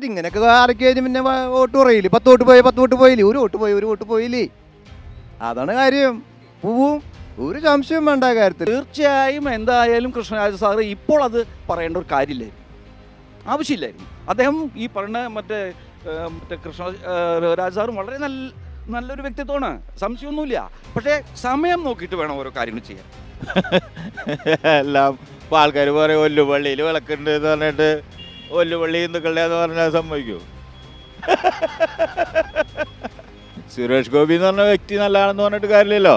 ഇങ്ങനെയൊക്കെ ആരൊക്കെ കഴിഞ്ഞ് പിന്നെ വോട്ട് കുറയില്ലേ? 10 വോട്ട് പോയി 10 വോട്ട് പോയില്ലേ? ഒരു വോട്ട് പോയില്ലേ? അതാണ് കാര്യം. പോവും, ഒരു സംശയം വേണ്ട കാര്യത്തിൽ. തീർച്ചയായും എന്തായാലും കൃഷ്ണരാജ സാറ് ഇപ്പോൾ അത് പറയേണ്ട ഒരു കാര്യമില്ലായിരുന്നു, ആവശ്യമില്ലായിരുന്നു. അദ്ദേഹം ഈ പറഞ്ഞ മറ്റേ കൃഷ്ണരാജ സാറും വളരെ നല്ലൊരു വ്യക്തിത്വമാണ്, സംശയമൊന്നുമില്ല. പക്ഷേ സമയം നോക്കിയിട്ട് വേണം ഓരോ കാര്യങ്ങൾ ചെയ്യാൻ. എല്ലാം ഇപ്പോൾ ആൾക്കാർ പറയും ഒല്ലുപള്ളിയിൽ വിളക്കുണ്ട് എന്ന് പറഞ്ഞിട്ട് ഒല്ലുപള്ളി ഹിന്ദുക്കളുടെ എന്ന് പറഞ്ഞാൽ സമ്മതിക്കൂ? സുരേഷ് ഗോപി എന്ന് പറഞ്ഞ വ്യക്തി നല്ലതാണെന്ന് പറഞ്ഞിട്ട് കാര്യമില്ലല്ലോ.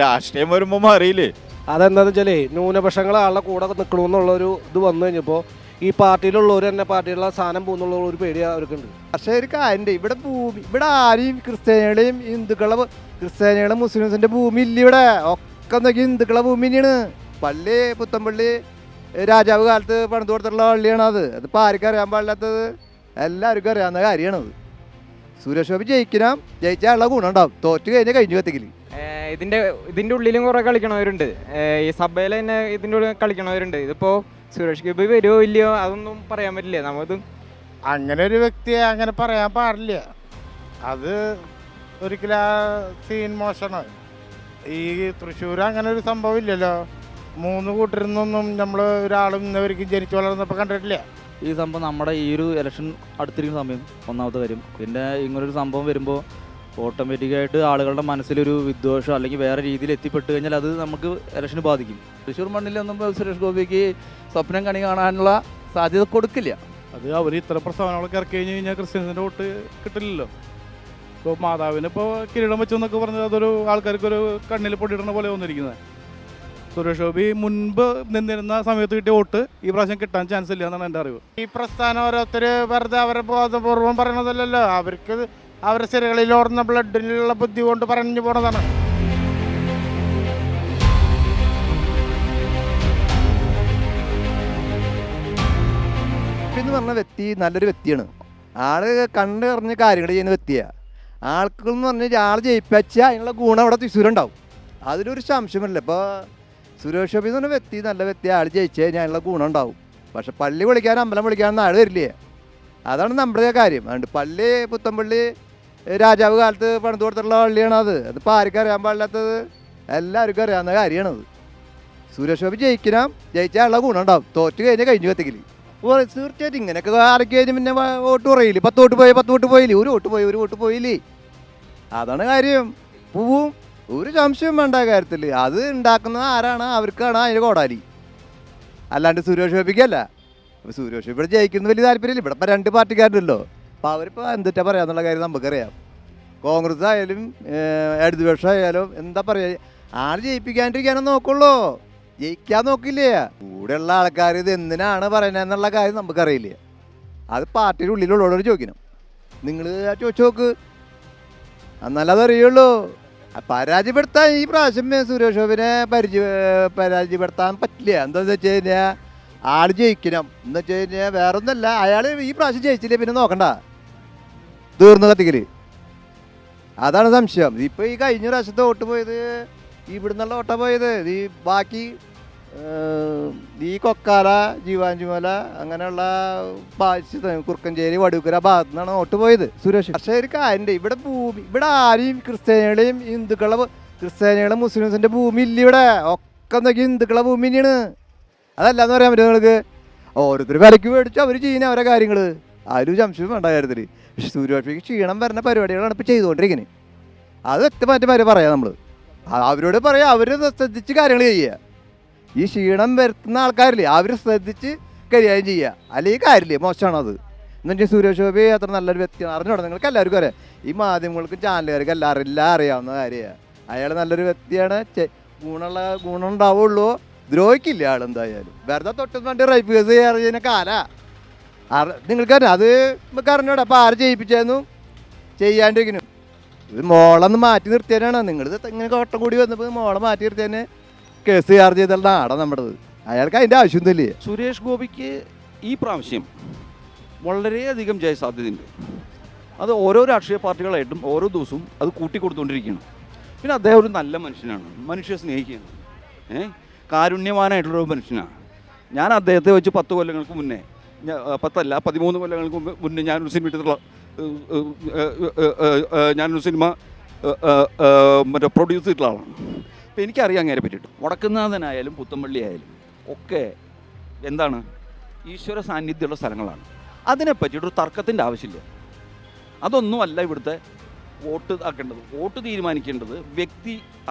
രാഷ്ട്രീയം വരുമ്പോൾ മാറിയില്ലേ? അതെന്താണെന്ന് വെച്ചാൽ ന്യൂനപക്ഷങ്ങളെ ആളുടെ കൂടെ നിൽക്കണമെന്നുള്ളൊരു ഇത് വന്നു കഴിഞ്ഞപ്പോൾ ഈ പാർട്ടിയിലുള്ളവർ തന്നെ പാർട്ടിയിലുള്ള സ്ഥാനം പോകുന്നുള്ള ഒരു പേടി അവർക്കുണ്ട്. പക്ഷേ ഒരു കാര്യം, ഇവിടെ ആരെയും ക്രിസ്ത്യാനികളെയും ക്രിസ്ത്യാനികളും മുസ്ലിംസിന്റെ ഭൂമി ഇല്ല. ഇവിടെ ഒക്കെ നോക്കി ഹിന്ദുക്കളെ ഭൂമി തന്നെയാണ്. പള്ളി പുത്തമ്പള്ളി രാജാവ് കാലത്ത് പണിത് കൊടുത്തിട്ടുള്ള പള്ളിയാണ്. അതിപ്പോൾ ആർക്കും അറിയാൻ പാടില്ലാത്തത്, എല്ലാവർക്കും അറിയാവുന്ന കാര്യമാണത്. സുരേഷ് ഗോപി ജയിച്ചാലുള്ള ഗുണം ഉണ്ടാവും, തോറ്റു കഴിഞ്ഞാൽ കഴിഞ്ഞു കത്തിക്കില്ല. ഇതിൻ്റെ ഉള്ളിലും കുറേ കളിക്കണവരുണ്ട്, ഈ സഭയിൽ തന്നെ ഇതിൻ്റെ ഉള്ളിൽ കളിക്കണവരുണ്ട്. ഇതിപ്പോൾ സുരേഷ് ഗോപി വരുമോ ഇല്ലയോ അതൊന്നും പറയാൻ പറ്റില്ല. നമുക്ക് അങ്ങനെ ഒരു വ്യക്തിയെ അങ്ങനെ പറയാൻ പാടില്ല. അത് ഒരിക്കലും ആ സീൻ മോശമാണ്. ഈ തൃശ്ശൂർ അങ്ങനെ ഒരു സംഭവം ഇല്ലല്ലോ. 3 കൂട്ടരിൽ നമ്മൾ ഒരാളും ഇന്നവർക്ക് ജനിച്ചു വളർന്നപ്പോൾ കണ്ടിട്ടില്ല. ഈ സംഭവം നമ്മുടെ ഈ ഒരു ഇലക്ഷൻ അടുത്തിരിക്കുന്ന സമയം ഒന്നാമത്തെ കാര്യം. പിന്നെ ഇങ്ങനൊരു സംഭവം വരുമ്പോൾ ഓട്ടോമാറ്റിക്കായിട്ട് ആളുകളുടെ മനസ്സിലൊരു വിദ്വേഷം അല്ലെങ്കിൽ വേറെ രീതിയിൽ എത്തിപ്പെട്ട് കഴിഞ്ഞാൽ അത് നമുക്ക് ഇലക്ഷന് ബാധിക്കും. തൃശ്ശൂർ മണ്ണിലൊന്നും സുരേഷ് ഗോപിക്ക് സ്വപ്നം കണി കാണാനുള്ള സാധ്യത കൊടുക്കില്ല. അത് അവർ ഇത്ര പ്രസ്താവനകളൊക്കെ ഇറക്കി കഴിഞ്ഞ് കഴിഞ്ഞാൽ ക്രിസ്ത്യൻസിൻ്റെ വോട്ട് കിട്ടില്ലല്ലോ. ഇപ്പോൾ മാതാവിന് ഇപ്പോൾ കിരീടം വെച്ചെന്നൊക്കെ പറഞ്ഞത് അതൊരു ആൾക്കാർക്കൊരു കണ്ണിൽ പൊടിയിടുന്ന പോലെ വന്നിരിക്കുന്നത്. സുരേഷ് ഗോപി മുൻപ് നിന്നിരുന്ന സമയത്ത് കിട്ടിയ വോട്ട് ഈ പ്രാവശ്യം കിട്ടാൻ ചാൻസ് ഇല്ല എന്നാണ് എൻ്റെ അറിവ്. ഈ പ്രസ്ഥാനം ഓരോരുത്തർ വെറുതെ അവരെ ബോധപൂർവം പറയണതല്ലല്ലോ. അവർക്ക് അവരുടെ ശരീരങ്ങളിൽ ഓടുന്ന ബ്ലഡിലുള്ള ബുദ്ധി കൊണ്ട് പറഞ്ഞു പോണതാണ്. എന്ന് പറഞ്ഞ വ്യക്തി നല്ലൊരു വ്യക്തിയാണ്. ആള് കണ്ട് അറിഞ്ഞ കാര്യങ്ങൾ ചെയ്യുന്ന വ്യക്തിയാണ്. ആൾക്കെന്ന് പറഞ്ഞാൽ ആൾ ജയിപ്പിച്ചാൽ അതിനുള്ള ഗുണം അവിടെ തൃശ്ശൂരുണ്ടാവും, അതിലൊരു സംശയമില്ല. ഇപ്പോൾ സുരേഷ് ഗോപി എന്ന് പറഞ്ഞ വ്യക്തി നല്ല വ്യക്തി, ആൾ ജയിച്ചു കഴിഞ്ഞാൽ അതിനുള്ള ഗുണം ഉണ്ടാവും. പക്ഷെ പള്ളി വിളിക്കാനും അമ്പലം വിളിക്കാനൊന്നും ആൾ വരില്ലേ, അതാണ് നമ്മുടെ കാര്യം. അതുകൊണ്ട് പള്ളി പുത്തമ്പള്ളി രാജാവ് കാലത്ത് പണിത് കൊടുത്തിട്ടുള്ള പള്ളിയാണ്. അതിപ്പോൾ ആർക്കും അറിയാൻ പാടില്ലാത്തത്, എല്ലാവർക്കും അറിയാവുന്ന കാര്യമാണത്. സുരേഷ് ഗോപി ജയിച്ചാലുള്ള ഗുണം ഉണ്ടാവും, തോറ്റു കഴിഞ്ഞാൽ കഴിഞ്ഞു കത്തിക്കില്ല. തീർച്ചയായിട്ടും ഇങ്ങനെയൊക്കെ ആരൊക്കെ കഴിഞ്ഞ് പിന്നെ വോട്ട് കുറയില്ലേ? 10 വോട്ട് പോയി 10 വോട്ട് പോയില്ലേ? ഒരു വോട്ട് പോയില്ലേ? അതാണ് കാര്യം. പോവും, ഒരു സംശയം വേണ്ട കാര്യത്തിൽ. അത് ഉണ്ടാക്കുന്നത് ആരാണ്? അവർക്കാണ് അതിന് കോടാലി, അല്ലാണ്ട് സുരേഷ് ഗോപിക്കല്ല. സുരേഷ് ഇവിടെ ജയിക്കുന്ന വലിയ താല്പര്യമില്ല. ഇവിടെ ഇപ്പോൾ 2 പാർട്ടിക്കാരുണ്ടല്ലോ. അപ്പോൾ അവരിപ്പോൾ എന്തിട്ടാ പറയാന്നുള്ള കാര്യം നമുക്കറിയാം. കോൺഗ്രസ് ആയാലും ഇടതുപക്ഷം ആയാലും എന്താ പറയുക, ആൾ ജയിപ്പിക്കാണ്ടിരിക്കാനേ നോക്കുള്ളൂ, ജയിക്കാൻ നോക്കില്ലേ. കൂടെയുള്ള ആൾക്കാർ ഇത് എന്തിനാണ് പറയുന്നതെന്നുള്ള കാര്യം നമുക്കറിയില്ല. അത് പാർട്ടിയുടെ ഉള്ളിലുള്ളവരോട് ചോദിക്കണം. നിങ്ങൾ ചോദിച്ചു നോക്ക്, എന്നാലും അതറിയുള്ളൂ. പരാജയപ്പെടുത്താൻ ഈ പ്രാവശ്യം സുരേഷ് ഗോപിനെ പരാജയപ്പെടുത്താൻ പറ്റില്ല. എന്താണെന്ന് വെച്ച് കഴിഞ്ഞാൽ ആൾ ജയിക്കണം എന്ന് വെച്ച് കഴിഞ്ഞാൽ വേറെ ഒന്നല്ല, അയാൾ ഈ പ്രാവശ്യം ജയിച്ചില്ലേ പിന്നെ നോക്കണ്ട, തീർന്നു കത്തിക്കല്. അതാണ് സംശയം. ഇപ്പോൾ ഈ കഴിഞ്ഞ പ്രാവശ്യത്തെ വോട്ട് പോയത് ഇവിടുന്നുള്ള വോട്ടാ പോയത്. ഈ ബാക്കി ഈ കൊക്കാല ജീവാഞ്ചുമല അങ്ങനെയുള്ള കുറുക്കഞ്ചേരി വടൂക്കര ഭാഗത്തു നിന്നാണ് വോട്ട് പോയത് സുരേഷ്. പക്ഷേ ഒരു കാര്യം, ഇവിടെ ആരെയും ക്രിസ്ത്യാനികളും മുസ്ലിംസിന്റെ ഭൂമി ഇല്ല. ഇവിടെ ഒക്കെ നോക്കി ഹിന്ദുക്കളെ ഭൂമി തന്നെയാണ്. അതല്ലാന്ന് പറയാൻ പറ്റും നിങ്ങൾക്ക്. ഓരോരുത്തർ വിലയ്ക്ക് മേടിച്ചു അവർ ചെയ്യുന്ന അവരെ കാര്യങ്ങൾ, ആരും സംശയം വേണ്ട കാര്യത്തിൽ. പക്ഷെ സുരേഷിക്ക് ക്ഷീണം വരുന്ന പരിപാടികളാണ് ഇപ്പോൾ ചെയ്തുകൊണ്ടിരിക്കുന്നത്. അത് വ്യക്തമായിട്ട് പറയാം നമ്മൾ, അവരോട് പറയാം, അവർ ശ്രദ്ധിച്ച് കാര്യങ്ങൾ ചെയ്യുക. ഈ ക്ഷീണം വരുത്തുന്ന ആൾക്കാരില്ലേ, അവർ ശ്രദ്ധിച്ച് കൈകാര്യം ചെയ്യുക, അല്ലെങ്കിൽ കാര്യമില്ലേ, മോശമാണോ അത്? എന്നുവെച്ചാൽ സുരേഷ് ഗോപി അത്ര നല്ലൊരു വ്യക്തിയാണ്. അറിഞ്ഞോട്ടെ, നിങ്ങൾക്ക് എല്ലാവർക്കും അറിയാം, ഈ മാധ്യമങ്ങൾക്കും ചാനലുകാർക്കും എല്ലാം അറിയാവുന്ന കാര്യമാണ്. അയാൾ നല്ലൊരു വ്യക്തിയാണ്, ഗുണം ഉണ്ടാവുള്ളൂ, ദ്രോഹിക്കില്ല ആൾ എന്തായാലും. വെറുതെ തൊട്ടും വേണ്ടി റൈപ്പ് കേസ് ചെയ്യുന്ന കാലാ നിങ്ങൾക്കറിയാം. അത് നമുക്ക് അറിഞ്ഞോട്ടെ. അപ്പോൾ ആര് ജയിപ്പിച്ചായിരുന്നു ചെയ്യാണ്ടിരിക്കുന്നു? ഇത് മോളൊന്ന് മാറ്റി നിർത്തിയാനാണ്. നിങ്ങൾ ഇങ്ങനെ കോട്ടം കൂടി വന്നപ്പോൾ മോളെ മാറ്റി നിർത്തിയാൽ കേസ് ചാർജ് ചെയ്താൽ നാടാണ് നമ്മുടേത്. അയാൾക്ക് അതിൻ്റെ ആവശ്യമൊന്നുമില്ലേ. സുരേഷ് ഗോപിക്ക് ഈ പ്രാവശ്യം വളരെയധികം ജയസാധ്യതയുണ്ട്. അത് ഓരോ രാഷ്ട്രീയ പാർട്ടികളായിട്ടും ഓരോ ദിവസവും അത് കൂട്ടിക്കൊടുത്തുകൊണ്ടിരിക്കുകയാണ്. പിന്നെ അദ്ദേഹം ഒരു നല്ല മനുഷ്യനാണ്, മനുഷ്യരെ സ്നേഹിക്കുകയാണ്, കാരുണ്യവാനായിട്ടുള്ളൊരു മനുഷ്യനാണ്. ഞാൻ അദ്ദേഹത്തെ വെച്ച് 10 കൊല്ലങ്ങൾക്ക് മുന്നേ 10 അല്ല 13 കൊല്ലങ്ങൾക്ക് മുന്നേ ഞാനൊരു സിനിമ എടുത്തിട്ടുള്ള ഞാനൊരു സിനിമ മറ്റേ പ്രൊഡ്യൂസ് ചെയ്തിട്ടുള്ള ആളാണ്. അപ്പോൾ എനിക്കറിയാം അങ്ങനെ പറ്റിയിട്ട്. വടക്കുന്നാഥനായാലും പുത്തമ്പള്ളി ആയാലും ഒക്കെ എന്താണ് ഈശ്വര സാന്നിധ്യമുള്ള സ്ഥലങ്ങളാണ്. അതിനെ പറ്റിയിട്ടൊരു തർക്കത്തിൻ്റെ ആവശ്യമില്ല. അതൊന്നുമല്ല ഇവിടുത്തെ വോട്ട് ആക്കേണ്ടത്. വോട്ട് തീരുമാനിക്കേണ്ടത്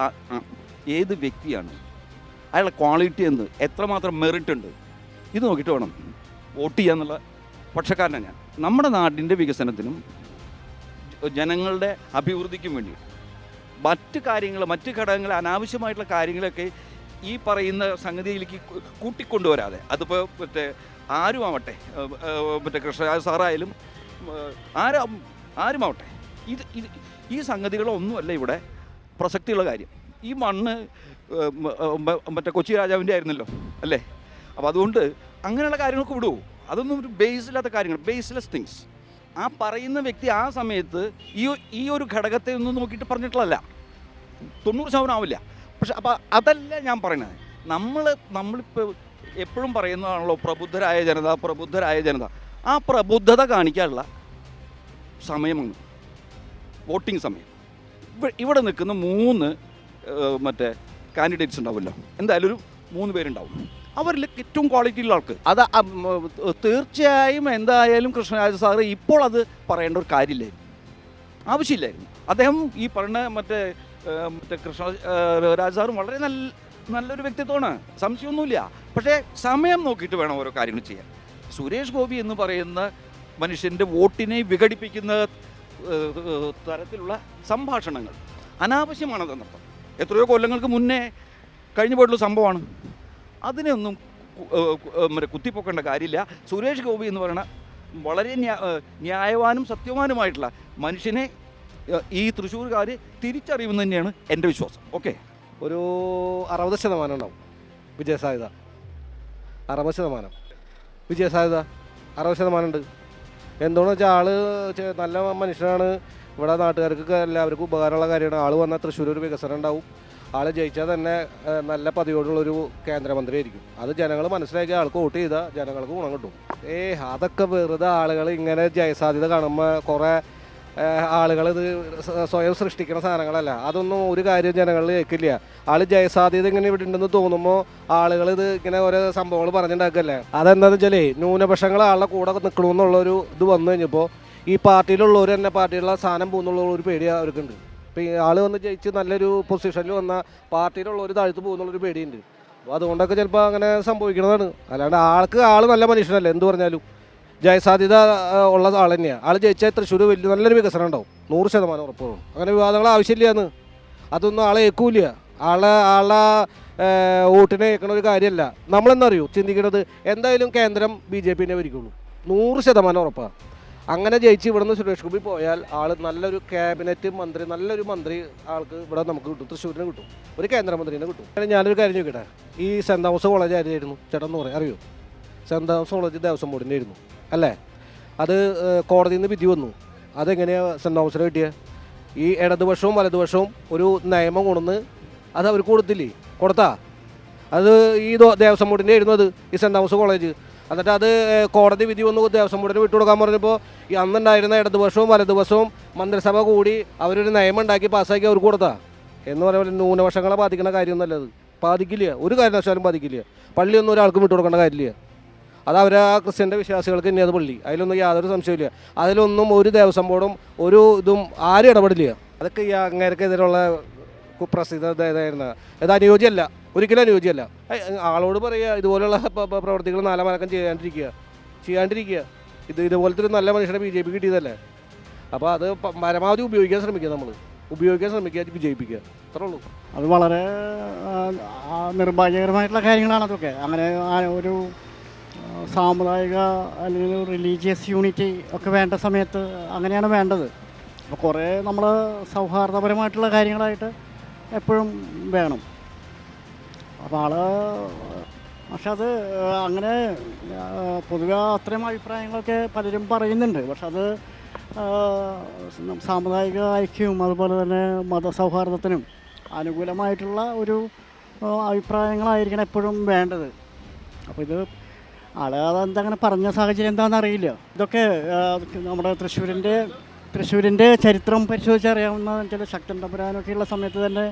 ഏത് വ്യക്തിയാണ്, അയാളുടെ ക്വാളിറ്റി എന്ത്, എത്രമാത്രം മെറിറ്റ് ഉണ്ട്, ഇത് നോക്കിയിട്ട് വേണം വോട്ട് ചെയ്യാന്നുള്ള പക്ഷക്കാരനാണ് ഞാൻ. നമ്മുടെ നാടിൻ്റെ വികസനത്തിനും ജനങ്ങളുടെ അഭിവൃദ്ധിക്കും വേണ്ടി മറ്റ് ഘടകങ്ങൾ അനാവശ്യമായിട്ടുള്ള കാര്യങ്ങളൊക്കെ ഈ പറയുന്ന സംഗതിയിലേക്ക് കൂട്ടിക്കൊണ്ടുവരാതെ, അതിപ്പോൾ ആരുമാവട്ടെ, കൃഷ്ണരാജ സാറായാലും ആരുമാവട്ടെ, ഈ സംഗതികളൊന്നുമല്ല ഇവിടെ പ്രസക്തിയുള്ള കാര്യം. ഈ മണ്ണ് കൊച്ചി രാജാവിൻ്റെ ആയിരുന്നല്ലോ അല്ലേ? അപ്പോൾ അതുകൊണ്ട് അങ്ങനെയുള്ള കാര്യങ്ങൾക്ക് വിടുമോ? അതൊന്നും ഒരു ബേസില്ലാത്ത കാര്യങ്ങൾ, ബേസ്ലെസ് തിങ്സ്. ആ പറയുന്ന വ്യക്തി ആ സമയത്ത് ഈ ഒരു ഘടകത്തെ ഒന്നും നോക്കിയിട്ട് പറഞ്ഞിട്ടുള്ളതല്ല, 90% ആവില്ല. പക്ഷെ അപ്പോൾ അതല്ല ഞാൻ പറയുന്നത്. നമ്മളിപ്പോൾ എപ്പോഴും പറയുന്നതാണല്ലോ പ്രബുദ്ധരായ ജനത. ആ പ്രബുദ്ധത കാണിക്കാനുള്ള സമയമാണ് വോട്ടിംഗ് സമയം. ഇവിടെ നിൽക്കുന്ന 3 കാൻഡിഡേറ്റ്സ് ഉണ്ടാവുമല്ലോ, എന്തായാലും ഒരു 3 പേരുണ്ടാവും. അവരിൽ ഏറ്റവും ക്വാളിറ്റിയുള്ള ആൾക്ക് അത് തീർച്ചയായും എന്തായാലും കൃഷ്ണരാജ സാറ് ഇപ്പോൾ അത് പറയേണ്ട ഒരു ആവശ്യമില്ലായിരുന്നു. അദ്ദേഹം ഈ പറയുന്ന കൃഷ്ണരാജ സാറും വളരെ നല്ലൊരു വ്യക്തിത്വമാണ്, സംശയമൊന്നുമില്ല. പക്ഷേ സമയം നോക്കിയിട്ട് വേണം ഓരോ കാര്യങ്ങൾ ചെയ്യാൻ. സുരേഷ് ഗോപി എന്ന് പറയുന്ന മനുഷ്യൻ്റെ വോട്ടിനെ വിഘടിപ്പിക്കുന്ന തരത്തിലുള്ള സംഭാഷണങ്ങൾ അനാവശ്യമാണെന്നർത്ഥം. എത്രയോ കൊല്ലങ്ങൾക്ക് മുന്നേ കഴിഞ്ഞു പോയിട്ടുള്ള സംഭവമാണ്. അതിനെയൊന്നും കുത്തിപ്പൊക്കേണ്ട കാര്യമില്ല. സുരേഷ് ഗോപി എന്ന് പറയുന്ന വളരെ ന്യായവാനും സത്യവാനുമായിട്ടുള്ള മനുഷ്യനെ ഈ തൃശ്ശൂർകാർ തിരിച്ചറിയുമെന്ന് തന്നെയാണ് എൻ്റെ വിശ്വാസം. ഓക്കെ, ഒരു 60% ഉണ്ടാവും വിജയസാധ്യത. 60% വിജയസാധ്യത 60% ഉണ്ട്. എന്തുകൊണ്ടെന്ന് വെച്ചാൽ ആൾ നല്ല മനുഷ്യനാണ്. ഇവിടെ നാട്ടുകാർക്ക് എല്ലാവർക്കും ഉപകാരമുള്ള കാര്യമാണ്. ആൾ വന്നാൽ തൃശ്ശൂർ ഒരു വികസനം ഉണ്ടാവും. ആൾ ജയിച്ചാൽ തന്നെ നല്ല പതിവോടുള്ളൊരു കേന്ദ്രമന്ത്രി ആയിരിക്കും. അത് ജനങ്ങൾ മനസ്സിലാക്കി ആൾക്ക് വോട്ട് ചെയ്താൽ ജനങ്ങൾക്ക് ഗുണം കിട്ടും. അതൊക്കെ വെറുതെ ആളുകൾ ഇങ്ങനെ ജയസാധ്യത കാണുമ്പോൾ കുറേ ആളുകൾ ഇത് സ്വയം സൃഷ്ടിക്കുന്ന സാധനങ്ങളല്ല. അതൊന്നും ഒരു കാര്യം ജനങ്ങളിൽ കേൾക്കില്ല. ആൾ ജയസാധ്യത ഇങ്ങനെ ഇവിടെ ഉണ്ടെന്ന് തോന്നുമ്പോൾ ആളുകൾ ഇത് ഇങ്ങനെ ഓരോ സംഭവങ്ങൾ പറഞ്ഞുണ്ടാക്കല്ലേ. അതെന്താണെന്ന് വെച്ചാൽ ന്യൂനപക്ഷങ്ങൾ ആളുടെ കൂടെ നിൽക്കണമെന്നുള്ളൊരു ഇത് വന്നു കഴിഞ്ഞപ്പോൾ ഈ പാർട്ടിയിലുള്ളവർ തന്നെ പാർട്ടിയിലുള്ള സ്ഥാനം പോകുന്നുള്ള ഒരു പേടി അവർക്കുണ്ട്. ഇപ്പോൾ ഈ ആൾ വന്ന് ജയിച്ച് നല്ലൊരു പൊസിഷനിൽ വന്നാൽ പാർട്ടിയിലുള്ളവർ താഴ്ത്തു പോകുന്നുള്ളൊരു പേടിയുണ്ട്. അപ്പോൾ അതുകൊണ്ടൊക്കെ ചിലപ്പോൾ അങ്ങനെ സംഭവിക്കുന്നതാണ്. അല്ലാണ്ട് ആൾ നല്ല മനുഷ്യനല്ലേ, എന്ത് പറഞ്ഞാലും ജയസാധ്യത ഉള്ള ആൾ തന്നെയാണ്. ആൾ ജയിച്ചാൽ തൃശ്ശൂർ നല്ലൊരു വികസനം ഉണ്ടാവും, 100% ഉറപ്പാണ്. അങ്ങനെ വിവാദങ്ങൾ ആവശ്യമില്ലാന്ന്, അതൊന്നും ആളെ ഏൽക്കൂല. ആളെ വോട്ടിനെ ഏൽക്കണ ഒരു കാര്യമല്ല. നമ്മളെന്താ അറിയൂ ചിന്തിക്കുന്നത്, എന്തായാലും കേന്ദ്രം BJP ഭരിക്കുള്ളൂ, 100% ഉറപ്പാണ്. അങ്ങനെ ജയിച്ച് ഇവിടുന്ന് സുരേഷ് ഗോപി പോയാൽ ആൾ നല്ലൊരു ക്യാബിനറ്റ് മന്ത്രി, നല്ലൊരു മന്ത്രി ആൾക്ക് ഇവിടെ നമുക്ക് കിട്ടും, തൃശ്ശൂരിന് കിട്ടും, ഒരു കേന്ദ്രമന്ത്രിനെ കിട്ടും. ഞാനൊരു കാര്യം ചോദിക്കട്ടെ, ഈ സെൻറ് തോമസ് കോളേജ് ആയിരുന്നു ചേട്ടൻ എന്ന് പറയാം, അറിയോ? സെൻറ് തോമസ് കോളേജ് ദേവസ്വം ബോർഡിൻ്റെ ആയിരുന്നു അല്ലേ? അത് കോടതിയിൽ നിന്ന് വിധി വന്നു. അതെങ്ങനെയാണ് സെൻറ് തോമസിന് കിട്ടിയത്? ഈ ഇടതുപക്ഷവും വലതുപക്ഷവും ഒരു നിയമം കൊണ്ടുവന്ന് അത് അവർക്ക് കൊടുത്തില്ലേ? കൊടുത്താ? അത് ഈ ദേവസ്വം ബോർഡിൻ്റെ ആയിരുന്നു അത്, ഈ സെൻറ് തോമസ് കോളേജ്. എന്നിട്ട് അത് കോടതി വിധി വന്നു ദേവസ്വം ബോർഡിന് വിട്ടുകൊടുക്കാൻ പറഞ്ഞപ്പോൾ ഈ അന്നുണ്ടായിരുന്ന ഇടതുപക്ഷവും വലതുപക്ഷവും മന്ത്രിസഭ കൂടി അവരൊരു നിയമം ഉണ്ടാക്കി പാസ്സാക്കി അവർക്ക് കൊടുത്താ. എന്ന് പറയുമ്പോൾ ന്യൂനപക്ഷങ്ങളെ ബാധിക്കുന്ന കാര്യമൊന്നുമല്ല, അത് ബാധിക്കില്ല, ഒരു കാരണവശാലും ബാധിക്കില്ല. പള്ളിയൊന്നും ഒരാൾക്കും വിട്ടുകൊടുക്കേണ്ട കാര്യമില്ല. അത് അവരെ ആ ക്രിസ്ത്യൻ്റെ വിശ്വാസികൾക്ക് തന്നെ അത് പള്ളി, അതിലൊന്നും യാതൊരു സംശയമില്ല. അതിലൊന്നും ഒരു ദേവസ്വം ബോർഡും ഒരു ഇതും ആരും ഇടപെടില്ല. അതൊക്കെ ഈ അങ്ങേർക്കെതിരെയുള്ള കുപ്രസിദ്ധമായിരുന്ന ഇത് അനുയോജ്യമല്ല, ഒരിക്കലും അനുയോജ്യമല്ല. ആളോട് പറയുക ഇതുപോലെയുള്ള പ്രവർത്തികൾ നാലമലക്കം ചെയ്യാണ്ടിരിക്കുക. ഇതുപോലത്തെ ഒരു നല്ല മനുഷ്യനെ BJP കിട്ടിയതല്ലേ. അപ്പോൾ അത് പരമാവധി ഉപയോഗിക്കാൻ ശ്രമിക്കുക, വിജയിപ്പിക്കുക, അത്രേ ഉള്ളൂ. അത് വളരെ നിർഭാഗ്യകരമായിട്ടുള്ള കാര്യങ്ങളാണ് അതൊക്കെ. അങ്ങനെ ഒരു സാമുദായിക അല്ലെങ്കിൽ റിലീജിയസ് യൂണിറ്റി ഒക്കെ വേണ്ട സമയത്ത് അങ്ങനെയാണ് വേണ്ടത്. അപ്പോൾ കുറേ നമ്മൾ സൗഹാർദ്ദപരമായിട്ടുള്ള കാര്യങ്ങളായിട്ട് എപ്പോഴും വേണം. അപ്പോൾ പക്ഷെ അത് അങ്ങനെ പൊതുവെ അത്രയും അഭിപ്രായങ്ങളൊക്കെ പലരും പറയുന്നുണ്ട്. പക്ഷെ അത് സാമുദായിക ഐക്യവും അതുപോലെ തന്നെ മതസൗഹാർദ്ദത്തിനും അനുകൂലമായിട്ടുള്ള ഒരു അഭിപ്രായങ്ങളായിരിക്കണം എപ്പോഴും വേണ്ടത്. അപ്പോൾ ഇത് അതെന്താ അങ്ങനെ പറഞ്ഞ സാഹചര്യം എന്താണെന്ന് അറിയില്ല. ഇതൊക്കെ നമ്മുടെ തൃശ്ശൂരിൻ്റെ ചരിത്രം പരിശോധിച്ചറിയാവുന്ന ചില ശക്തൻ തമ്പുരാനൊക്കെ ഉള്ള സമയത്ത് തന്നെ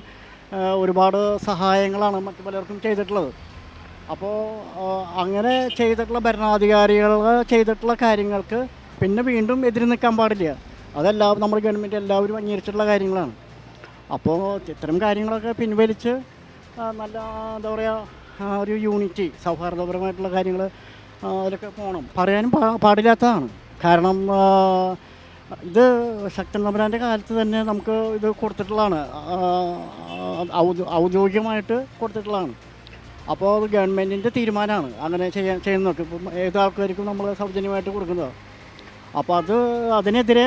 ഒരുപാട് സഹായങ്ങളാണ് മറ്റു പലർക്കും ചെയ്തിട്ടുള്ളത്. അപ്പോൾ അങ്ങനെ ചെയ്തിട്ടുള്ള ഭരണാധികാരികൾ ചെയ്തിട്ടുള്ള കാര്യങ്ങൾക്ക് പിന്നെ വീണ്ടും എതിര് നിൽക്കാൻ പാടില്ല. അതെല്ലാം നമ്മുടെ ഗവൺമെൻറ് എല്ലാവരും അംഗീകരിച്ചിട്ടുള്ള കാര്യങ്ങളാണ്. അപ്പോൾ ഇത്തരം കാര്യങ്ങളൊക്കെ പിൻവലിച്ച് നല്ല എന്താ പറയുക ഒരു യൂണിറ്റി സൗഹാർദ്ദപരമായിട്ടുള്ള കാര്യങ്ങൾ അതിലൊക്കെ പോകണം. പറയാനും പാടില്ലാത്തതാണ്. കാരണം ഇത് ശക്തൻ തമ്പുരാൻ്റെ കാലത്ത് തന്നെ നമുക്ക് ഇത് കൊടുത്തിട്ടുള്ളതാണ്, ഔദ്യോഗികമായിട്ട് കൊടുത്തിട്ടുള്ളതാണ്. അപ്പോൾ അത് ഗവൺമെൻറ്റിൻ്റെ തീരുമാനമാണ് അങ്ങനെ ചെയ്യുന്നതൊക്കെ. ഇപ്പം ഏത് ആൾക്കാർക്കും നമ്മൾ സൗജന്യമായിട്ട് കൊടുക്കുന്നത്. അപ്പോൾ അതിനെതിരെ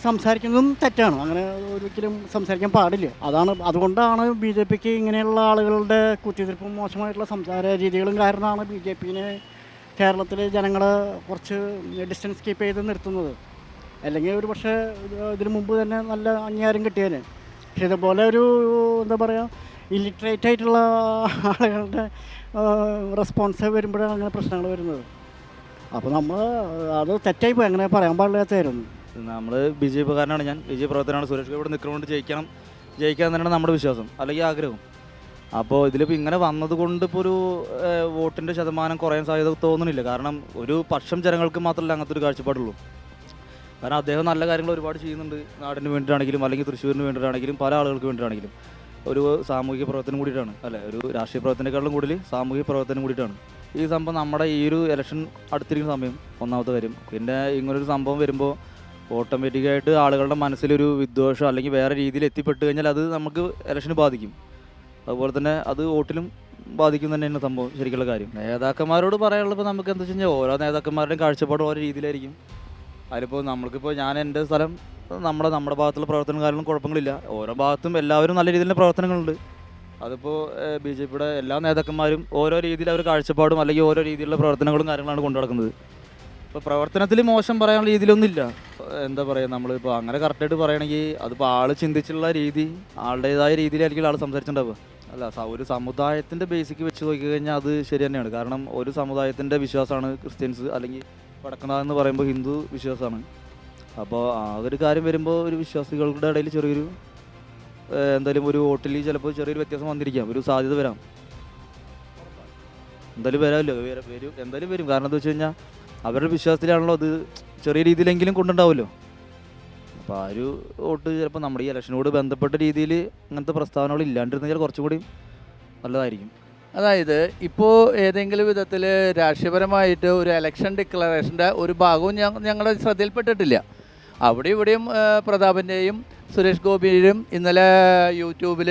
സംസാരിക്കുന്നതും തെറ്റാണ്. അങ്ങനെ ഒരിക്കലും സംസാരിക്കാൻ പാടില്ല. അതുകൊണ്ടാണ് ബി ജെ പിക്ക് ഇങ്ങനെയുള്ള ആളുകളുടെ കുത്തിത്തിരിപ്പും മോശമായിട്ടുള്ള സംസാര രീതികളും കാരണമാണ് ബി ജെ പിനെ കേരളത്തിലെ ജനങ്ങൾ കുറച്ച് ഡിസ്റ്റൻസ് കീപ്പ് ചെയ്ത് നിർത്തുന്നത്. അല്ലെങ്കിൽ ഒരു പക്ഷേ ഇതിനു മുമ്പ് തന്നെ നല്ല അംഗീകാരം കിട്ടിയേനെ. പക്ഷെ ഇതുപോലെ ഒരു എന്താ പറയുക ഇല്ലിറ്ററേറ്റ് ആയിട്ടുള്ള ആളുകളുടെ റെസ്പോൺസ് വരുമ്പോഴാണ് അങ്ങനെ പ്രശ്നങ്ങൾ വരുന്നത്. അപ്പോൾ നമ്മൾ അത് തെറ്റായിപ്പോയി, അങ്ങനെ പറയാൻ പാടില്ലാത്തായിരുന്നു. നമ്മൾ ബി ജെ പിക്കാരനാണ്, ഞാൻ ബി ജെ പി പ്രവർത്തനമാണ്. സുരേഷ് ഗോപി ഇവിടെ നിൽക്കുന്നതുകൊണ്ട് ജയിക്കാൻ തന്നെയാണ് നമ്മുടെ വിശ്വാസം അല്ലെങ്കിൽ ആഗ്രഹം. അപ്പോൾ ഇതിലിപ്പോൾ ഇങ്ങനെ വന്നതുകൊണ്ട് ഇപ്പോൾ ഒരു വോട്ടിൻ്റെ ശതമാനം കുറയാൻ സാധ്യത തോന്നുന്നില്ല. കാരണം ഒരു പക്ഷം ജനങ്ങൾക്ക് മാത്രമല്ല അങ്ങനത്തെ ഒരു കാഴ്ചപ്പാടുള്ളൂ. കാരണം അദ്ദേഹം നല്ല കാര്യങ്ങൾ ഒരുപാട് ചെയ്യുന്നുണ്ട്, നാടിന് വേണ്ടിയിട്ടാണെങ്കിലും അല്ലെങ്കിൽ തൃശ്ശൂരിന് വേണ്ടിയിട്ടാണെങ്കിലും പല ആളുകൾക്ക് വേണ്ടിയിട്ടാണെങ്കിലും. ഒരു സാമൂഹിക പ്രവർത്തനം കൂടിയിട്ടാണ്, അല്ലേ, ഒരു രാഷ്ട്രീയ പ്രവർത്തനേക്കാളും കൂടുതൽ സാമൂഹിക പ്രവർത്തനം കൂടിയിട്ടാണ് ഈ സംഭവം. നമ്മുടെ ഈ ഒരു ഇലക്ഷൻ അടുത്തിരിക്കുന്ന സമയം ഒന്നാമത്തെ കാര്യം. പിന്നെ ഇങ്ങനൊരു സംഭവം വരുമ്പോൾ ഓട്ടോമാറ്റിക്കായിട്ട് ആളുകളുടെ മനസ്സിലൊരു വിദ്വേഷം അല്ലെങ്കിൽ വേറെ രീതിയിൽ എത്തിപ്പെട്ട് കഴിഞ്ഞാൽ അത് നമുക്ക് ഇലക്ഷന് ബാധിക്കും. അതുപോലെ തന്നെ അത് വോട്ടിലും ബാധിക്കും തന്നെയാണ് സംഭവം ശരിക്കുള്ള കാര്യം. നേതാക്കന്മാരോട് പറയാനുള്ളത് നമുക്ക് എന്താ വെച്ച് കഴിഞ്ഞാൽ ഓരോ നേതാക്കന്മാരുടെയും കാഴ്ചപ്പാട് ഓരോ രീതിയിലായിരിക്കും. അതിലിപ്പോൾ നമ്മൾക്കിപ്പോൾ ഞാൻ എൻ്റെ സ്ഥലം നമ്മുടെ ഭാഗത്തുള്ള പ്രവർത്തനം കാരണം കുഴപ്പങ്ങളില്ല. ഓരോ ഭാഗത്തും എല്ലാവരും നല്ല രീതിയിലുള്ള പ്രവർത്തനങ്ങളുണ്ട്. അതിപ്പോൾ ബി ജെ പിയുടെ എല്ലാ നേതാക്കന്മാരും ഓരോ രീതിയിൽ അവർ കാഴ്ചപ്പാടും അല്ലെങ്കിൽ ഓരോ രീതിയിലുള്ള പ്രവർത്തനങ്ങളും കാര്യങ്ങളാണ് കൊണ്ടു നടക്കുന്നത്. ഇപ്പോൾ പ്രവർത്തനത്തിൽ മോശം പറയാനുള്ള രീതിയിലൊന്നുമില്ല. എന്താ പറയുക, നമ്മളിപ്പോൾ അങ്ങനെ കറക്റ്റായിട്ട് പറയുകയാണെങ്കിൽ അതിപ്പോൾ ആൾ ചിന്തിച്ചുള്ള രീതി ആളുടേതായ രീതിയിലായിരിക്കും ആൾ സംസാരിച്ചിട്ടുണ്ടാവുക. അല്ല, ഒരു സമുദായത്തിൻ്റെ ബേസിക്ക് വെച്ച് നോക്കി കഴിഞ്ഞാൽ അത് ശരി തന്നെയാണ്. കാരണം ഒരു സമുദായത്തിൻ്റെ വിശ്വാസമാണ് ക്രിസ്ത്യൻസ് അല്ലെങ്കിൽ വടക്കനാഥ് എന്ന് പറയുമ്പോൾ ഹിന്ദു വിശ്വാസമാണ്. അപ്പോൾ ആ ഒരു കാര്യം വരുമ്പോൾ ഒരു വിശ്വാസികളുടെ ഇടയിൽ ചെറിയൊരു എന്തായാലും ഒരു വോട്ടിൽ ചിലപ്പോൾ ചെറിയൊരു വ്യത്യാസം വന്നിരിക്കാം, ഒരു സാധ്യത വരാം. എന്തായാലും വരാമല്ലോ, എന്തായാലും വരും. കാരണം എന്താ വെച്ച് കഴിഞ്ഞാൽ അവരുടെ വിശ്വാസത്തിലാണല്ലോ അത് ചെറിയ രീതിയിലെങ്കിലും കൊണ്ടുണ്ടാവുമല്ലോ. അപ്പോൾ ആ ഒരു വോട്ട് ചിലപ്പോൾ നമ്മുടെ ഈ ഇലക്ഷനോട് ബന്ധപ്പെട്ട രീതിയിൽ അങ്ങനത്തെ പ്രസ്താവനകൾ ഇല്ലാണ്ടിരുന്നാൽ കുറച്ചും കൂടി നല്ലതായിരിക്കും. അതായത് ഇപ്പോൾ ഏതെങ്കിലും വിധത്തിൽ രാഷ്ട്രീയപരമായിട്ട് ഒരു ഇലക്ഷൻ ഡിക്ലറേഷൻ്റെ ഒരു ഭാഗവും ഞങ്ങളുടെ ശ്രദ്ധയിൽപ്പെട്ടിട്ടില്ല. അവിടെ ഇവിടെയും പ്രതാപൻ്റെയും സുരേഷ് ഗോപിയുടെയും ഇന്നലെ യൂട്യൂബിൽ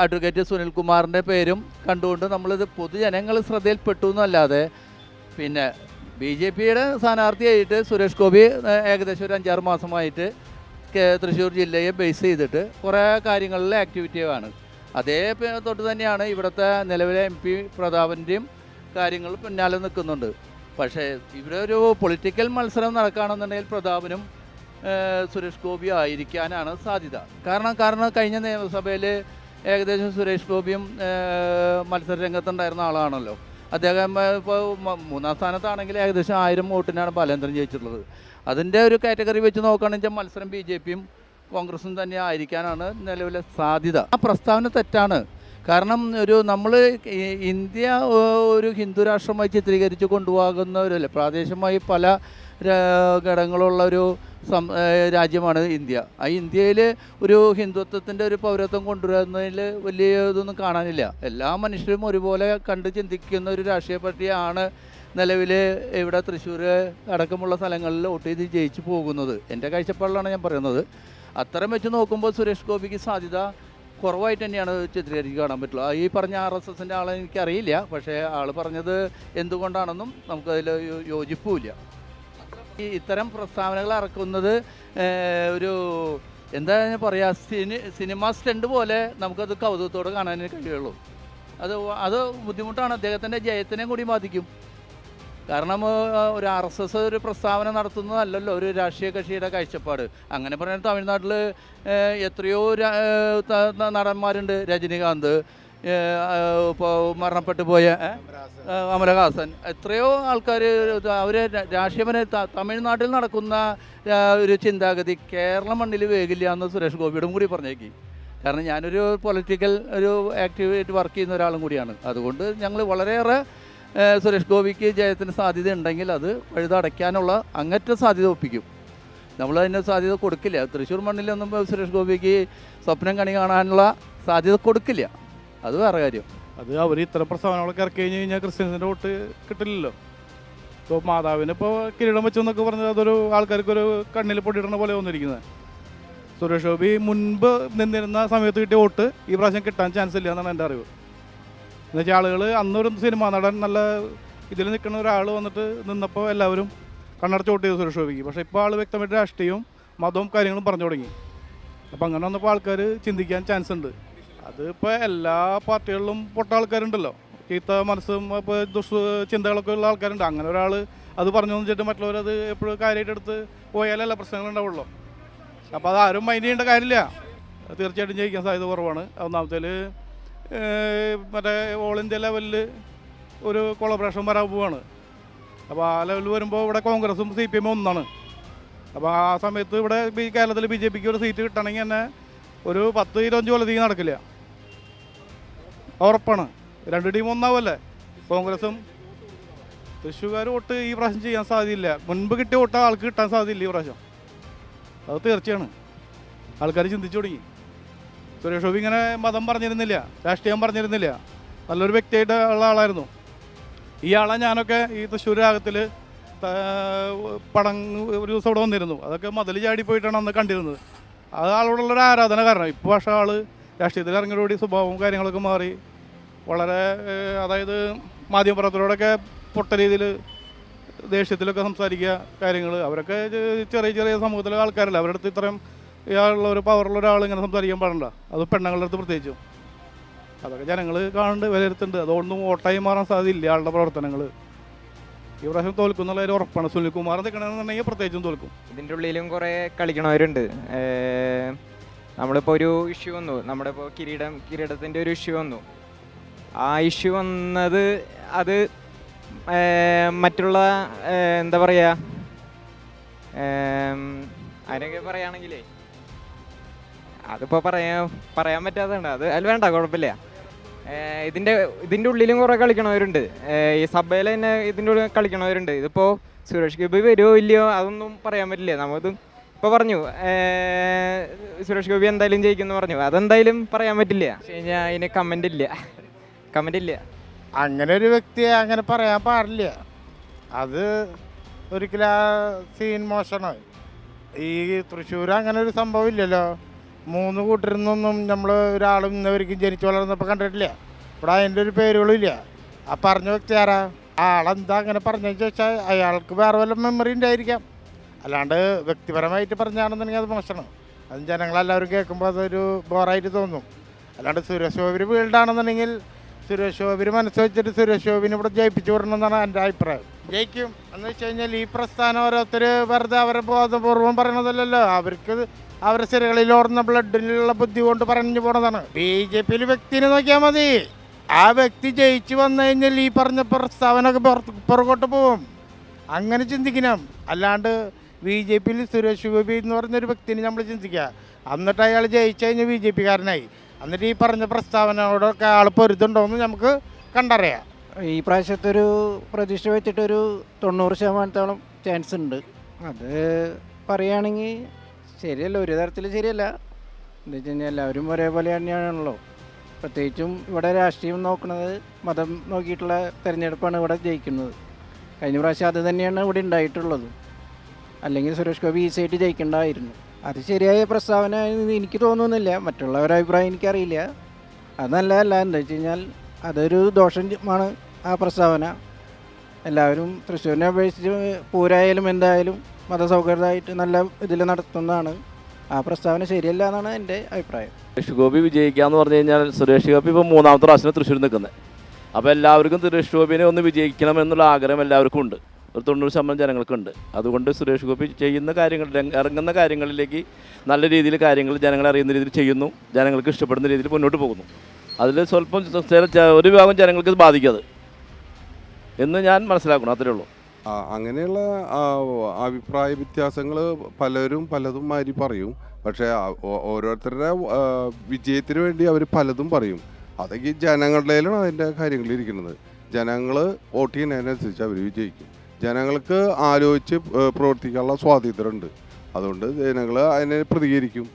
അഡ്വക്കേറ്റ് സുനിൽകുമാറിൻ്റെ പേരും കണ്ടുകൊണ്ട് നമ്മളിത് പൊതുജനങ്ങൾ ശ്രദ്ധയിൽപ്പെട്ടു എന്നല്ലാതെ പിന്നെ ബി ജെ പിയുടെ സ്ഥാനാർത്ഥിയായിട്ട് സുരേഷ് ഗോപി ഏകദേശം ഒരു 5-6 മാസമായിട്ട് തൃശ്ശൂർ ജില്ലയെ ബേസ് ചെയ്തിട്ട് കുറേ കാര്യങ്ങളിൽ ആക്ടിവിറ്റീവാണ്. അതേ തൊട്ട് തന്നെയാണ് ഇവിടുത്തെ നിലവിലെ MP പ്രതാപൻ്റെയും കാര്യങ്ങൾ പിന്നാലെ നിൽക്കുന്നുണ്ട്. പക്ഷേ ഇവിടെ ഒരു പൊളിറ്റിക്കൽ മത്സരം നടക്കുകയാണെന്നുണ്ടെങ്കിൽ പ്രതാപനും സുരേഷ് ഗോപി ആയിരിക്കാനാണ് സാധ്യത. കാരണം കഴിഞ്ഞ നിയമസഭയിൽ ഏകദേശം സുരേഷ് ഗോപിയും മത്സര രംഗത്തുണ്ടായിരുന്ന ആളാണല്ലോ. അദ്ദേഹം ഇപ്പോൾ 3-ാം സ്ഥാനത്താണെങ്കിൽ ഏകദേശം 1000 വോട്ടിനാണ് ബാലേന്ദ്രൻ ജയിച്ചിട്ടുള്ളത്. അതിൻ്റെ ഒരു കാറ്റഗറി വെച്ച് നോക്കുകയാണെന്ന് വെച്ചാൽ മത്സരം BJPയും കോൺഗ്രസും തന്നെ ആയിരിക്കാനാണ് നിലവിലെ സാധ്യത. ആ പ്രസ്താവന തെറ്റാണ്. കാരണം നമ്മൾ ഇന്ത്യ ഒരു ഹിന്ദു രാഷ്ട്രമായി ചിത്രീകരിച്ച് കൊണ്ടുപോകുന്നവരല്ലേ, പ്രാദേശികമായി പല ഘടകങ്ങളുള്ള ഒരു രാജ്യമാണ് ഇന്ത്യ. ആ ഇന്ത്യയിൽ ഒരു ഹിന്ദുത്വത്തിൻ്റെ ഒരു പൗരത്വം കൊണ്ടുവരുന്നതിൽ വലിയ ഇതൊന്നും കാണാനില്ല. എല്ലാ മനുഷ്യരും ഒരുപോലെ കണ്ട് ചിന്തിക്കുന്ന ഒരു രാഷ്ട്രീയ പാർട്ടിയാണ് നിലവിൽ ഇവിടെ തൃശ്ശൂർ അടക്കമുള്ള സ്ഥലങ്ങളിൽ വോട്ട് ചെയ്ത് ജയിച്ചു പോകുന്നത്. എൻ്റെ കാഴ്ചപ്പാടിലാണ് ഞാൻ പറയുന്നത്. അത്തരം വെച്ച് നോക്കുമ്പോൾ സുരേഷ് ഗോപിക്ക് സാധ്യത കുറവായിട്ട് തന്നെയാണ് ചിത്രീകരിച്ച് കാണാൻ പറ്റുള്ളൂ. ഈ പറഞ്ഞ RSSൻ്റെ ആളെ എനിക്കറിയില്ല, പക്ഷേ ആൾ പറഞ്ഞത് എന്തുകൊണ്ടാണെന്നും നമുക്കതിൽ യോജിപ്പുമില്ല. ഇത്തരം പ്രസ്താവനകൾ ഇറക്കുന്നത് ഒരു എന്താ പറയുക, സിനിമ സ്റ്റണ്ട് പോലെ നമുക്കത് കൗതുകത്തോടെ കാണാനേ കഴിയുള്ളൂ. അത് ബുദ്ധിമുട്ടാണ്, അദ്ദേഹത്തിൻ്റെ ജയത്തിനെ കൂടി ബാധിക്കും. കാരണം ഒരു RSS ഒരു പ്രസ്താവന നടത്തുന്നതല്ലല്ലോ ഒരു രാഷ്ട്രീയ കക്ഷിയുടെ കാഴ്ചപ്പാട്. അങ്ങനെ പറഞ്ഞാൽ തമിഴ്നാട്ടിൽ എത്രയോ നടന്മാരുണ്ട്, രജനികാന്ത്, ഇപ്പോൾ മരണപ്പെട്ടു പോയ അമലഹാസൻ, എത്രയോ ആൾക്കാർ അവർ രാഷ്ട്രീയപര തമിഴ്നാട്ടിൽ നടക്കുന്ന ഒരു ചിന്താഗതി കേരള മണ്ണിൽ വേകില്ല എന്ന് സുരേഷ് ഗോപിയോടും കൂടി പറഞ്ഞേക്കി. കാരണം ഞാനൊരു പൊളിറ്റിക്കൽ ഒരു ആക്ടിവായിട്ട് വർക്ക് ചെയ്യുന്ന ഒരാളും കൂടിയാണ്. അതുകൊണ്ട് ഞങ്ങൾ വളരെയേറെ സുരേഷ് ഗോപിക്ക് ജയത്തിന് സാധ്യത ഉണ്ടെങ്കിൽ അത് പഴുതടയ്ക്കാനുള്ള അങ്ങറ്റ സാധ്യത ഒപ്പിക്കും. നമ്മളതിന് സാധ്യത കൊടുക്കില്ല. തൃശ്ശൂർ മണ്ണിലൊന്നും സുരേഷ് ഗോപിക്ക് സ്വപ്നം കണി കാണാനുള്ള സാധ്യത കൊടുക്കില്ല. അത് വേറെ കാര്യം. അത് അവർ ഇത്ര പ്രസ്താവനകളൊക്കെ ഇറക്കി കഴിഞ്ഞ് കഴിഞ്ഞാൽ ക്രിസ്ത്യൻസിൻ്റെ വോട്ട് കിട്ടില്ലല്ലോ. ഇപ്പോൾ മാതാവിന് ഇപ്പോൾ കിരീടം വെച്ചെന്നൊക്കെ പറഞ്ഞത് അതൊരു ആൾക്കാർക്കൊരു കണ്ണിൽ പൊടിയിടുന്ന പോലെ വന്നിരിക്കുന്നത്. സുരേഷ് ഗോപി മുൻപ് നിന്നിരുന്ന സമയത്ത് കിട്ടിയ വോട്ട് ഈ പ്രാവശ്യം കിട്ടാൻ ചാൻസ് ഇല്ല എന്നാണ് എൻ്റെ അറിവ്. എന്നുവെച്ചാൽ ആളുകൾ അന്നൊരു സിനിമാ നടൻ നല്ല ഇതിൽ നിൽക്കുന്ന ഒരാൾ വന്നിട്ട് നിന്നപ്പോൾ എല്ലാവരും കണ്ണടച്ച് വോട്ട് ചെയ്തു സുരേഷ് ഗോപിക്ക്. പക്ഷേ ഇപ്പോൾ ആൾ വ്യക്തമായിട്ട് രാഷ്ട്രീയവും മതവും കാര്യങ്ങളും പറഞ്ഞു തുടങ്ങി. അപ്പോൾ അങ്ങനെ വന്നപ്പോൾ ആൾക്കാർ ചിന്തിക്കാൻ ചാൻസ് ഉണ്ട്. അതിപ്പോൾ എല്ലാ പാർട്ടികളിലും പൊട്ട ആൾക്കാരുണ്ടല്ലോ, ചീത്ത മനസ്സും ഇപ്പോൾ ചിന്തകളൊക്കെ ഉള്ള ആൾക്കാരുണ്ട്. അങ്ങനെ ഒരാൾ അത് പറഞ്ഞു വെച്ചിട്ട് മറ്റുള്ളവരത് എപ്പോഴും കാര്യമായിട്ട് എടുത്ത് പോയാലല്ല പ്രശ്നങ്ങളുണ്ടാവുള്ളൂ. അപ്പോൾ അത് ആരും മൈൻഡ് ചെയ്യേണ്ട കാര്യമില്ല. തീർച്ചയായിട്ടും ജയിക്കാൻ സാധ്യത കുറവാണ്. ഒന്നാമത്തേൽ മറ്റേ ഓൾ ഇന്ത്യ ലെവലിൽ ഒരു കൊളാബറേഷൻ വരാൻ പോവാണ്. അപ്പോൾ ആ ലെവലിൽ വരുമ്പോൾ ഇവിടെ കോൺഗ്രസും CPM ഒന്നാണ്. അപ്പോൾ ആ സമയത്ത് ഇവിടെ കേരളത്തിൽ BJPക്ക് ഒരു സീറ്റ് കിട്ടണമെങ്കിൽ തന്നെ ഒരു 10-25 കൊല്ലത്തേക്ക് നടക്കില്ല, ഉറപ്പാണ്. 2 ടീം ഒന്നാവല്ലേ. കോൺഗ്രസും തൃശ്ശൂർക്കാർ വോട്ട് ഈ പ്രാവശ്യം ചെയ്യാൻ സാധ്യതയില്ല. മുൻപ് കിട്ടിയ വോട്ട് ആൾക്ക് കിട്ടാൻ സാധ്യതയില്ല ഈ പ്രാവശ്യം. അത് തീർച്ചയാണ്. ആൾക്കാർ ചിന്തിച്ചു തുടങ്ങി. സുരേഷ് ഗോപി ഇങ്ങനെ മതം പറഞ്ഞിരുന്നില്ല, രാഷ്ട്രീയം പറഞ്ഞിരുന്നില്ല, നല്ലൊരു വ്യക്തിയായിട്ട് ഉള്ള ആളായിരുന്നു. ഈ ആളെ ഞാനൊക്കെ ഈ തൃശ്ശൂർ രാഗത്തിൽ പടം ഒരു ദിവസം ഇവിടെ വന്നിരുന്നു. അതൊക്കെ മതിൽ ചാടി പോയിട്ടാണ് അന്ന് കണ്ടിരുന്നത്. അത് ആളോടുള്ളൊരു ആരാധന കാരണം. ഇപ്പോൾ പക്ഷേ ആൾ രാഷ്ട്രീയത്തിൽ ഇറങ്ങിയോടുകൂടി സ്വഭാവവും കാര്യങ്ങളൊക്കെ മാറി വളരെ, അതായത് മാധ്യമപ്രവർത്തകരോടൊക്കെ പൊട്ട രീതിയിൽ ദേഷ്യത്തിലൊക്കെ സംസാരിക്കുക കാര്യങ്ങൾ. അവരൊക്കെ ചെറിയ ചെറിയ സമൂഹത്തിലെ ആൾക്കാരല്ല. അവരുടെ അടുത്ത് ഇത്രയും ഇയാളുള്ള ഒരു പവറുള്ള ഒരാൾ ഇങ്ങനെ സംസാരിക്കാൻ പാടില്ല. അത് പെണ്ണുങ്ങളുടെ അടുത്ത് പ്രത്യേകിച്ചും. അതൊക്കെ ജനങ്ങൾ കാണുന്നുണ്ട്, വിലയിരുത്തുന്നുണ്ട്. അതുകൊണ്ടൊന്നും വോട്ടായി മാറാൻ സാധ്യതയില്ല ആളുടെ പ്രവർത്തനങ്ങൾ. ഈ പ്രാവശ്യം തോൽക്കുന്നുള്ളതിൽ ഉറപ്പാണ്. സുനിൽകുമാർ നിൽക്കണമെന്നുണ്ടെങ്കിൽ പ്രത്യേകിച്ചും തോൽക്കും. ഇതിൻ്റെ ഉള്ളിലും കുറേ കളിക്കണവരുണ്ട്. നമ്മളിപ്പോൾ ഒരു ഇഷ്യൂ വന്നു, നമ്മുടെ ഇപ്പോൾ കിരീടത്തിൻ്റെ ഒരു ഇഷ്യൂ വന്നു. ആ ഇഷ്യൂ വന്നത് അത് മറ്റുള്ള എന്താ പറയുക, അതിനൊക്കെ പറയുകയാണെങ്കിലേ അതിപ്പോൾ പറയാൻ പറ്റാത്തതുണ്ട്. അതിൽ വേണ്ട, കുഴപ്പമില്ല. ഇതിൻ്റെ ഉള്ളിലും കുറേ കളിക്കണവരുണ്ട്. ഈ സഭയിൽ തന്നെ ഇതിൻ്റെ ഉള്ളിൽ കളിക്കണവരുണ്ട്. ഇതിപ്പോൾ സുരേഷ് ഗോപി വരുമോ ഇല്ലയോ അതൊന്നും പറയാൻ പറ്റില്ല. നമുക്ക് ഇപ്പോൾ പറഞ്ഞു സുരേഷ് ഗോപി എന്തായാലും ജയിക്കുമെന്ന് പറഞ്ഞു. അതെന്തായാലും പറയാൻ പറ്റില്ല. പക്ഷേ കഴിഞ്ഞാൽ അതിന് കമൻ്റ് ഇല്ല. അങ്ങനെ ഒരു വ്യക്തിയെ അങ്ങനെ പറയാൻ പാടില്ല. അത് ഒരിക്കലും ആ സീൻ മോശമാണ്. ഈ തൃശ്ശൂർ അങ്ങനെ ഒരു സംഭവം ഇല്ലല്ലോ. 3 കൂട്ടരിൽ നമ്മൾ ഒരാളും ഇന്നവരിക്കും ജനിച്ചു വളർന്നപ്പോൾ കണ്ടിട്ടില്ല. ഇവിടെ അതിൻ്റെ ഒരു പേരുകളും ഇല്ല. ആ പറഞ്ഞ വ്യക്തി ആരാ, ആളെന്താ അങ്ങനെ പറഞ്ഞതെന്ന് ചോദിച്ചാൽ അയാൾക്ക് വേറെ വല്ല മെമ്മറി ഉണ്ടായിരിക്കാം. അല്ലാണ്ട് വ്യക്തിപരമായിട്ട് പറഞ്ഞാണെന്നുണ്ടെങ്കിൽ അത് മോശമാണ്. അത് ജനങ്ങളെല്ലാവരും കേൾക്കുമ്പോൾ അതൊരു ബോറായിട്ട് തോന്നും. അല്ലാണ്ട് സുരേഷ് ഗോപി വീൽഡാണെന്നുണ്ടെങ്കിൽ സുരേഷ് ഗോപി മനസ്സ് വെച്ചിട്ട് സുരേഷ് ഗോപിനെ ഇവിടെ ജയിപ്പിച്ചു വിടണമെന്നാണ് എൻ്റെ അഭിപ്രായം. ജയിക്കും എന്ന് വെച്ച് കഴിഞ്ഞാൽ ഈ പ്രസ്ഥാനം ഓരോരുത്തർ വെറുതെ അവരെ ബോധപൂർവം പറയണതല്ലല്ലോ. അവർക്ക് അവരുടെ ശരികളിൽ ഓടുന്ന ബ്ലഡിലുള്ള ബുദ്ധി കൊണ്ട് പറഞ്ഞു പോണതാണ്. BJPയിൽ വ്യക്തിനെ നോക്കിയാൽ മതി. ആ വ്യക്തി ജയിച്ചു വന്നു കഴിഞ്ഞാൽ ഈ പറഞ്ഞ പ്രസ്താവനയൊക്കെ പുറകോട്ട് പോവും. അങ്ങനെ ചിന്തിക്കണം. അല്ലാണ്ട് BJPയിൽ സുരേഷ് ഗോപി എന്ന് പറഞ്ഞൊരു വ്യക്തിനെ നമ്മൾ ചിന്തിക്കുക. എന്നിട്ട് അയാൾ ജയിച്ചു കഴിഞ്ഞാൽ BJPക്കാരനായി. എന്നിട്ട് ഈ പറഞ്ഞ പ്രസ്താവനയോടൊക്കെ ആൾ പൊരുതുണ്ടോയെന്ന് നമുക്ക് കണ്ടറിയാം. ഈ പ്രാവശ്യത്തൊരു പ്രതീക്ഷ വെച്ചിട്ടൊരു 90% ചാൻസ് ഉണ്ട്. അത് പറയുകയാണെങ്കിൽ ശരിയല്ല, ഒരു തരത്തിൽ ശരിയല്ല. എന്താ വെച്ച് കഴിഞ്ഞാൽ എല്ലാവരും ഒരേപോലെ തന്നെയാണല്ലോ. പ്രത്യേകിച്ചും ഇവിടെ രാഷ്ട്രീയം നോക്കുന്നത്, മതം നോക്കിയിട്ടുള്ള തിരഞ്ഞെടുപ്പാണ് ഇവിടെ ജയിക്കുന്നത്. കഴിഞ്ഞ പ്രാവശ്യം അത് തന്നെയാണ് ഇവിടെ ഉണ്ടായിട്ടുള്ളത്. അല്ലെങ്കിൽ സുരേഷ് ഗോപി ഈസിയായിട്ട് ജയിക്കേണ്ടതായിരുന്നു. അത് ശരിയായ പ്രസ്താവന എനിക്ക് തോന്നുന്നില്ല. മറ്റുള്ളവരുടെ അഭിപ്രായം എനിക്കറിയില്ല. അത് നല്ലതല്ല. എന്താ വെച്ച് കഴിഞ്ഞാൽ അതൊരു ദോഷമാണ് ആ പ്രസ്താവന. എല്ലാവരും തൃശ്ശൂരിനെ അപേക്ഷിച്ച് പൂരായാലും എന്തായാലും മതസൗഹാർദ്ദമായിട്ട് നല്ല ഇതിൽ നടത്തുന്നതാണ്. ആ പ്രസ്താവന ശരിയല്ല എന്നാണ് എൻ്റെ അഭിപ്രായം. സുരേഷ് ഗോപി വിജയിക്കാന്ന് പറഞ്ഞു കഴിഞ്ഞാൽ സുരേഷ് ഗോപി ഇപ്പോൾ 3ാമത്തെ പ്രാവശ്യം തൃശ്ശൂർ നിൽക്കുന്നത്. അപ്പോൾ എല്ലാവർക്കും സുരേഷ് ഗോപിനെ ഒന്ന് വിജയിക്കണം എന്നുള്ള ആഗ്രഹം എല്ലാവർക്കും ഉണ്ട്. ഒരു 90% ജനങ്ങൾക്കുണ്ട്. അതുകൊണ്ട് സുരേഷ് ഗോപി ചെയ്യുന്ന കാര്യങ്ങൾ, ഇറങ്ങുന്ന കാര്യങ്ങളിലേക്ക് നല്ല രീതിയിൽ കാര്യങ്ങൾ ജനങ്ങളെ അറിയുന്ന രീതിയിൽ ചെയ്യുന്നു, ജനങ്ങൾക്ക് ഇഷ്ടപ്പെടുന്ന രീതിയിൽ മുന്നോട്ട് പോകുന്നു. അതിൽ സ്വല്പം ഒരു വിഭാഗം ജനങ്ങൾക്ക് ഇത് ബാധിക്കാതെ എന്ന് ഞാൻ മനസ്സിലാക്കണം. അത്രേ ഉള്ളൂ. അങ്ങനെയുള്ള അഭിപ്രായ വ്യത്യാസങ്ങൾ പലരും പലതും മാതിരി പറയും. പക്ഷേ ഓരോരുത്തരുടെ വിജയത്തിന് വേണ്ടി അവർ പലതും പറയും. അതൊക്കെ ജനങ്ങളുടെയിലാണ് അതിൻ്റെ കാര്യങ്ങളിരിക്കുന്നത്. ജനങ്ങൾ വോട്ട് ചെയ്യുന്നതിനനുസരിച്ച് അവർ വിജയിക്കും. ജനങ്ങൾക്ക് ആലോചിച്ച് പ്രവർത്തിക്കാനുള്ള സ്വാതന്ത്ര്യമുണ്ട്. അതുകൊണ്ട് ജനങ്ങൾ അതിനെ പ്രതികരിക്കും.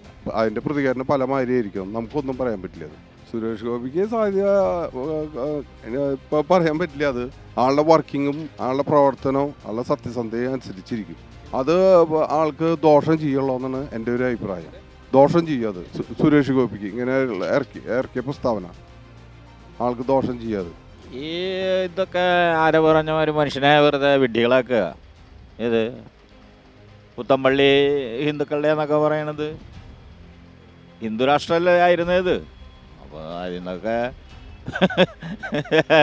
അതിൻ്റെ പ്രതികരണം പല മാതിരിയായിരിക്കും. നമുക്കൊന്നും പറയാൻ പറ്റില്ല. അത് സുരേഷ് ഗോപിക്ക് സാധ്യത ഇപ്പോൾ പറയാൻ പറ്റില്ല. അത് ആളുടെ വർക്കിങ്ങും ആളുടെ പ്രവർത്തനവും ആളുടെ സത്യസന്ധതയും അനുസരിച്ചിരിക്കും. അത് ആൾക്ക് ദോഷം ചെയ്യുള്ളൂ എന്നാണ് എൻ്റെ ഒരു അഭിപ്രായം. ദോഷം ചെയ്യാതെ സുരേഷ് ഗോപിക്ക് ഇങ്ങനെ ഇറക്കിയ പ്രസ്താവന ആൾക്ക് ദോഷം ചെയ്യാതെ. ഈ ഇതൊക്കെ ആരെ പറഞ്ഞ ഒരു മനുഷ്യനെ വെറുതെ വിഡ്ഢികളാക്കുക. ഇത് പുത്തമ്പള്ളി ഹിന്ദുക്കളുടെ എന്നൊക്കെ പറയണത് ഹിന്ദു രാഷ്ട്രമല്ലേ ആയിരുന്നു ഇത്. അപ്പോൾ അതിൽ നിന്നൊക്കെ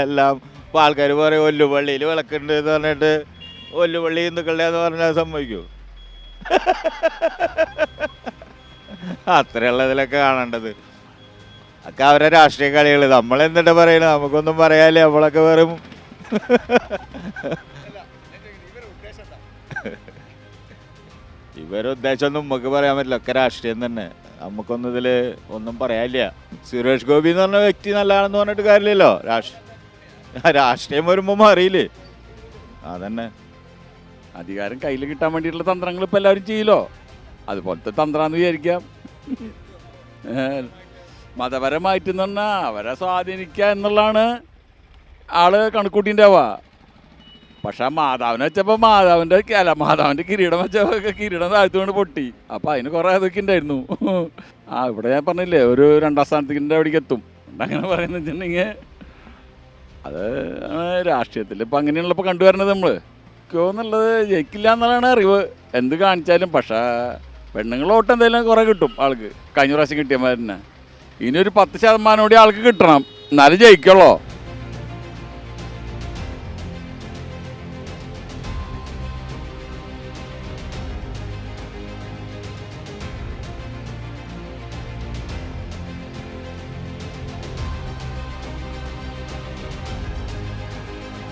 എല്ലാം ഇപ്പോൾ ആൾക്കാർ പറയും ഒല്ലുപള്ളിയിൽ വിളക്കുണ്ട് എന്ന് പറഞ്ഞിട്ട് ഒല്ലുപള്ളി ഹിന്ദുക്കളുടെ എന്ന് പറഞ്ഞാൽ സമ്മതിക്കൂ? അത്രയുള്ള ഇതിലൊക്കെ കാണേണ്ടത് ഒക്കെ അവരെ രാഷ്ട്രീയ കളികൾ. നമ്മളെന്നിട്ട് പറയണത്? നമുക്കൊന്നും പറയാല്ലേ. നമ്മളൊക്കെ വെറും ഇവരുടെ ഉദ്ദേശമൊന്നും നമുക്ക് പറയാൻ പറ്റില്ല. ഒക്കെ രാഷ്ട്രീയം തന്നെ. നമുക്കൊന്നും ഇതിൽ ഒന്നും പറയാനില്ല. സുരേഷ് ഗോപി എന്ന് പറഞ്ഞ വ്യക്തി നല്ലതാണെന്ന് പറഞ്ഞിട്ട് കാര്യമില്ലല്ലോ. രാഷ്ട്രീയം വരുമ്പോൾ മാറിയില്ലേ? അതന്നെ. അധികാരം കയ്യിൽ കിട്ടാൻ വേണ്ടിയിട്ടുള്ള തന്ത്രങ്ങൾ ഇപ്പോൾ എല്ലാവരും ചെയ്യലോ. അതുപോലത്തെ തന്ത്രാന്ന് വിചാരിക്കാം. മതപരമായിട്ടെന്ന് പറഞ്ഞാൽ അവരെ സ്വാധീനിക്കുക എന്നുള്ളതാണ് ആള് കണക്കൂട്ടിണ്ടാവുക. പക്ഷെ മാതാവിനെ വെച്ചപ്പോൾ മാതാവിൻ്റെ കിരീടം വെച്ചപ്പോൾ കിരീടം താഴ്ത്തുകൊണ്ട് പൊട്ടി. അപ്പോൾ അതിന് കുറേ അതൊക്കെ ഉണ്ടായിരുന്നു. ഇവിടെ ഞാൻ പറഞ്ഞില്ലേ ഒരു 2ാം സ്ഥാനത്തിൻ്റെ അവിടേക്ക് എത്തും. അങ്ങനെ പറയുന്നത് വെച്ചിട്ടുണ്ടെങ്കിൽ അത് രാഷ്ട്രീയത്തിൽ ഇപ്പം അങ്ങനെയുള്ളപ്പോൾ കണ്ടുവരണത് നമ്മൾ എന്നുള്ളത് ജയിക്കില്ല എന്നുള്ളതാണ് അറിവ്. എന്ത് കാണിച്ചാലും. പക്ഷേ പെണ്ണുങ്ങളോട്ട് എന്തെങ്കിലും കുറേ കിട്ടും ആൾക്ക്. കഴിഞ്ഞ പ്രാവശ്യം കിട്ടിയമാതിരി തന്നെ ഇനിയൊരു 10% കൂടി ആൾക്ക് കിട്ടണം, എന്നാലും ജയിക്കുള്ളൂ.